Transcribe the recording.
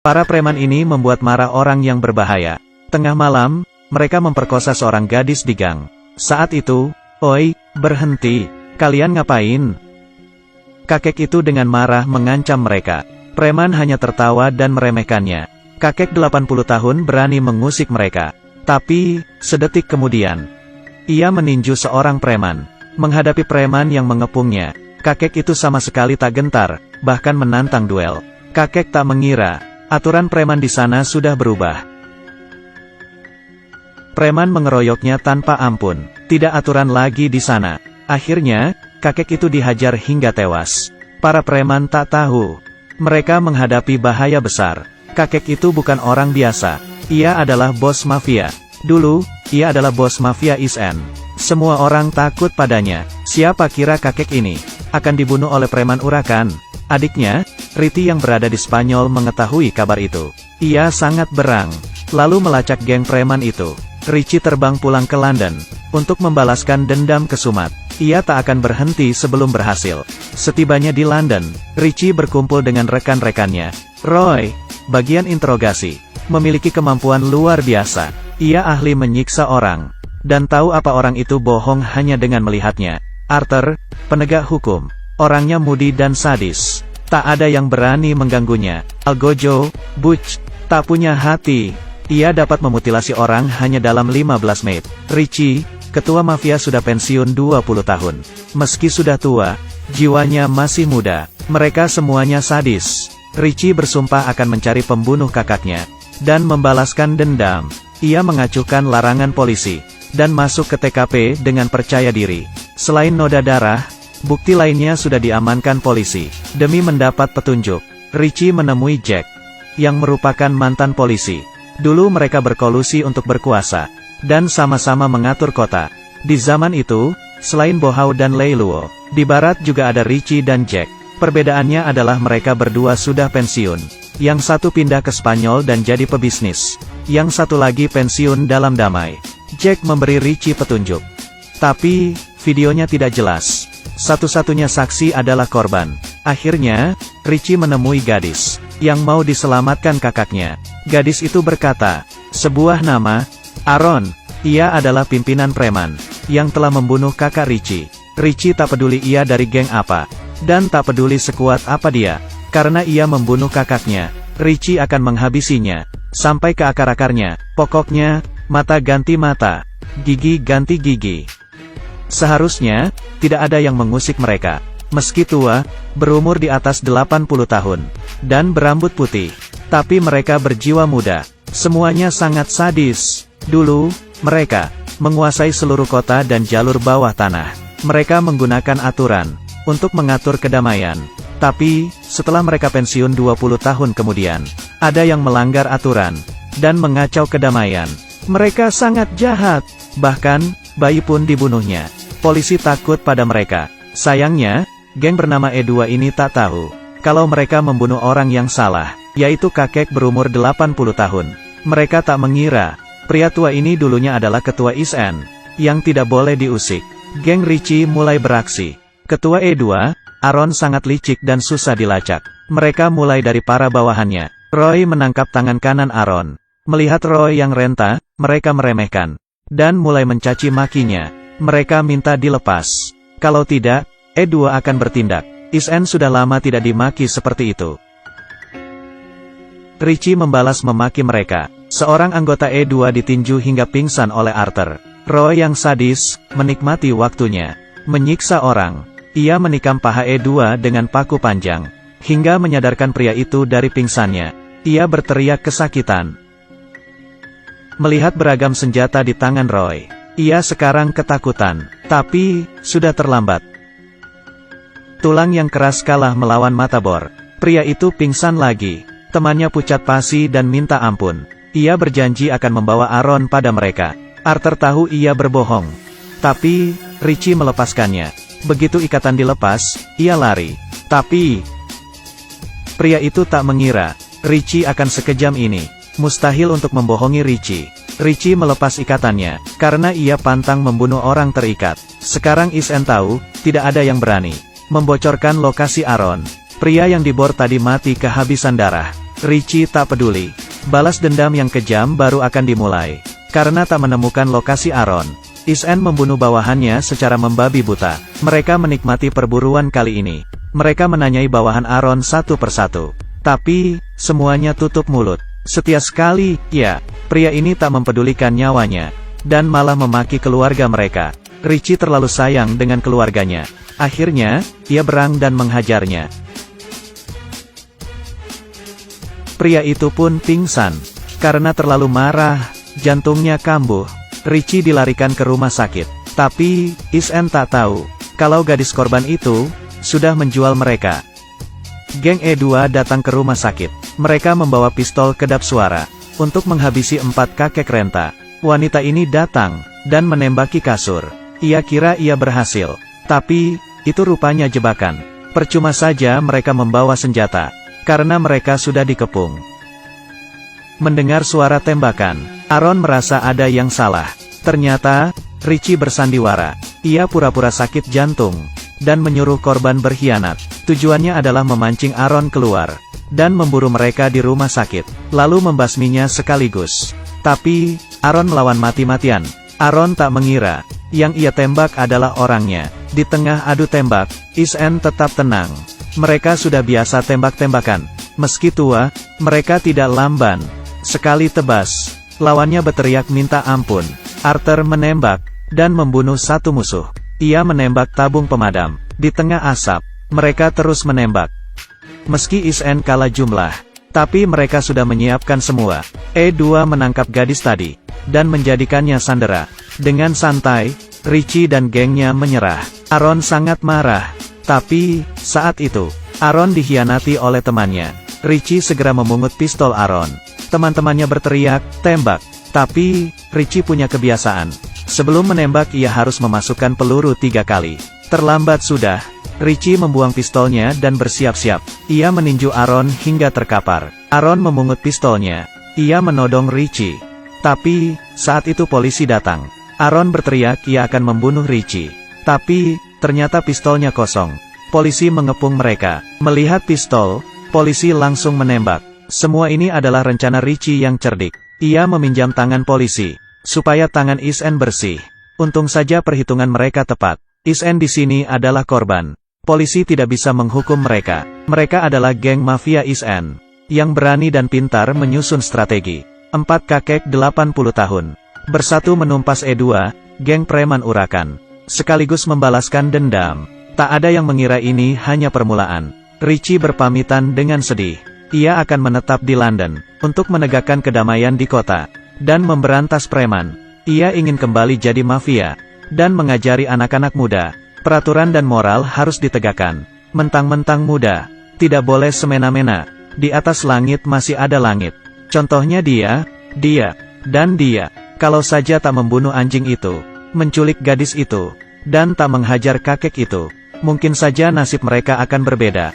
Para preman ini membuat marah orang yang berbahaya. Tengah malam, mereka memperkosa seorang gadis di gang. Saat itu, "Oi, berhenti, kalian ngapain?" Kakek itu dengan marah mengancam mereka. Preman hanya tertawa dan meremehkannya. Kakek 80 tahun berani mengusik mereka. Tapi, sedetik kemudian, ia meninju seorang preman. Menghadapi preman yang mengepungnya, kakek itu sama sekali tak gentar, bahkan menantang duel. Kakek tak mengira, aturan preman di sana sudah berubah. Preman mengeroyoknya tanpa ampun. Tidak aturan lagi di sana. Akhirnya, kakek itu dihajar hingga tewas. Para preman tak tahu, mereka menghadapi bahaya besar. Kakek itu bukan orang biasa. Ia adalah bos mafia. Dulu, ia adalah bos mafia Isen. Semua orang takut padanya. Siapa kira kakek ini akan dibunuh oleh preman urakan? Adiknya, Riti yang berada di Spanyol mengetahui kabar itu. Ia sangat berang, lalu melacak geng preman itu. Richie terbang pulang ke London untuk membalaskan dendam ke Sumat. Ia tak akan berhenti sebelum berhasil. Setibanya di London, Richie berkumpul dengan rekan-rekannya. Roy, bagian interogasi, memiliki kemampuan luar biasa. Ia ahli menyiksa orang, dan tahu apa orang itu bohong hanya dengan melihatnya. Arthur, penegak hukum, orangnya mudi dan sadis. Tak ada yang berani mengganggunya. Algojo, Butch, tak punya hati. Ia dapat memutilasi orang hanya dalam 15 menit. Richie, ketua mafia sudah pensiun 20 tahun. Meski sudah tua, jiwanya masih muda. Mereka semuanya sadis. Richie bersumpah akan mencari pembunuh kakaknya, dan membalaskan dendam. Ia mengacuhkan larangan polisi, dan masuk ke TKP dengan percaya diri. Selain noda darah, bukti lainnya sudah diamankan polisi. Demi mendapat petunjuk, Richie menemui Jack, yang merupakan mantan polisi. Dulu mereka berkolusi untuk berkuasa, dan sama-sama mengatur kota. Di zaman itu, selain Bohau dan Leiluo, di barat juga ada Richie dan Jack. Perbedaannya adalah mereka berdua sudah pensiun. Yang satu pindah ke Spanyol dan jadi pebisnis. Yang satu lagi pensiun dalam damai. Jack memberi Richie petunjuk. Tapi, videonya tidak jelas. Satu-satunya saksi adalah korban. Akhirnya, Richie menemui gadis yang mau diselamatkan kakaknya. Gadis itu berkata, sebuah nama, Aaron. Ia adalah pimpinan preman yang telah membunuh kakak Richie. Richie tak peduli ia dari geng apa, dan tak peduli sekuat apa dia, karena ia membunuh kakaknya. Richie akan menghabisinya sampai ke akar-akarnya. Pokoknya, mata ganti mata, gigi ganti gigi. Seharusnya tidak ada yang mengusik mereka. Meski tua, berumur di atas 80 tahun, dan berambut putih, tapi mereka berjiwa muda. Semuanya sangat sadis. Dulu, mereka menguasai seluruh kota dan jalur bawah tanah. Mereka menggunakan aturan untuk mengatur kedamaian. Tapi, setelah mereka pensiun 20 tahun kemudian, ada yang melanggar aturan dan mengacau kedamaian. Mereka sangat jahat, bahkan bayi pun dibunuhnya. Polisi takut pada mereka. Sayangnya, geng bernama E2 ini tak tahu kalau mereka membunuh orang yang salah, yaitu kakek berumur 80 tahun. Mereka tak mengira, pria tua ini dulunya adalah ketua Isen, yang tidak boleh diusik. Geng Richie mulai beraksi. Ketua E2, Aaron sangat licik dan susah dilacak. Mereka mulai dari para bawahannya. Roy menangkap tangan kanan Aaron. Melihat Roy yang renta, mereka meremehkan, dan mulai mencaci makinya. Mereka minta dilepas. Kalau tidak, E2 akan bertindak. Isen sudah lama tidak dimaki seperti itu. Richie membalas memaki mereka. Seorang anggota E2 ditinju hingga pingsan oleh Arthur. Roy yang sadis, menikmati waktunya menyiksa orang. Ia menikam paha E2 dengan paku panjang, hingga menyadarkan pria itu dari pingsannya. Ia berteriak kesakitan. Melihat beragam senjata di tangan Roy, ia sekarang ketakutan. Tapi, sudah terlambat. Tulang yang keras kalah melawan Matabor. Pria itu pingsan lagi. Temannya pucat pasi dan minta ampun. Ia berjanji akan membawa Aaron pada mereka. Arthur tahu ia berbohong. Tapi, Richie melepaskannya. Begitu ikatan dilepas, ia lari. Tapi, pria itu tak mengira, Richie akan sekejam ini. Mustahil untuk membohongi Richie. Richie melepas ikatannya, karena ia pantang membunuh orang terikat. Sekarang Isen tahu, tidak ada yang berani membocorkan lokasi Aaron. Pria yang dibor tadi mati kehabisan darah. Richie tak peduli. Balas dendam yang kejam baru akan dimulai. Karena tak menemukan lokasi Aaron, Is-en membunuh bawahannya secara membabi buta. Mereka menikmati perburuan kali ini. Mereka menanyai bawahan Aaron satu persatu. Tapi, semuanya tutup mulut. Setia sekali, ya, pria ini tak mempedulikan nyawanya. Dan malah memaki keluarga mereka. Richie terlalu sayang dengan keluarganya. Akhirnya, ia berang dan menghajarnya. Pria itu pun pingsan. Karena terlalu marah, jantungnya kambuh. Richie dilarikan ke rumah sakit. Tapi, Is-en tak tahu, kalau gadis korban itu, sudah menjual mereka. Geng E2 datang ke rumah sakit. Mereka membawa pistol kedap suara, untuk menghabisi 4 kakek renta. Wanita ini datang, dan menembaki kasur. Ia kira ia berhasil. Tapi, itu rupanya jebakan. Percuma saja mereka membawa senjata. Karena mereka sudah dikepung. Mendengar suara tembakan, Aaron merasa ada yang salah. Ternyata, Richie bersandiwara. Ia pura-pura sakit jantung, dan menyuruh korban berkhianat. Tujuannya adalah memancing Aaron keluar, dan memburu mereka di rumah sakit, lalu membasminya sekaligus. Tapi, Aaron melawan mati-matian. Aaron tak mengira, yang ia tembak adalah orangnya. Di tengah adu tembak, Is-en tetap tenang. Mereka sudah biasa tembak-tembakan. Meski tua, mereka tidak lamban. Sekali tebas, lawannya berteriak minta ampun. Arthur menembak, dan membunuh satu musuh. Ia menembak tabung pemadam. Di tengah asap, mereka terus menembak. Meski Is-en kalah jumlah, tapi mereka sudah menyiapkan semua. E2 menangkap gadis tadi, dan menjadikannya sandera. Dengan santai, Richie dan gengnya menyerah. Aaron sangat marah. Tapi, saat itu, Aaron dikhianati oleh temannya. Richie segera memungut pistol Aaron. Teman-temannya berteriak, tembak. Tapi, Richie punya kebiasaan. Sebelum menembak ia harus memasukkan peluru 3 kali. Terlambat sudah. Richie membuang pistolnya dan bersiap-siap. Ia meninju Aaron hingga terkapar. Aaron memungut pistolnya. Ia menodong Richie. Tapi, saat itu polisi datang. Aaron berteriak ia akan membunuh Richie. Tapi, ternyata pistolnya kosong. Polisi mengepung mereka. Melihat pistol, polisi langsung menembak. Semua ini adalah rencana Richie yang cerdik. Ia meminjam tangan polisi, supaya tangan Is-en bersih. Untung saja perhitungan mereka tepat. Is-en di sini adalah korban. Polisi tidak bisa menghukum mereka. Mereka adalah geng mafia Is-en, yang berani dan pintar menyusun strategi. 4 kakek 80 tahun. Bersatu menumpas E2, geng preman urakan. Sekaligus membalaskan dendam. Tak ada yang mengira ini hanya permulaan. Richie berpamitan dengan sedih. Ia akan menetap di London, untuk menegakkan kedamaian di kota, dan memberantas preman. Ia ingin kembali jadi mafia, dan mengajari anak-anak muda. Peraturan dan moral harus ditegakkan. Mentang-mentang muda, tidak boleh semena-mena. Di atas langit masih ada langit. Contohnya dia, dan dia. Kalau saja tak membunuh anjing itu, menculik gadis itu, dan tak menghajar kakek itu, mungkin saja nasib mereka akan berbeda.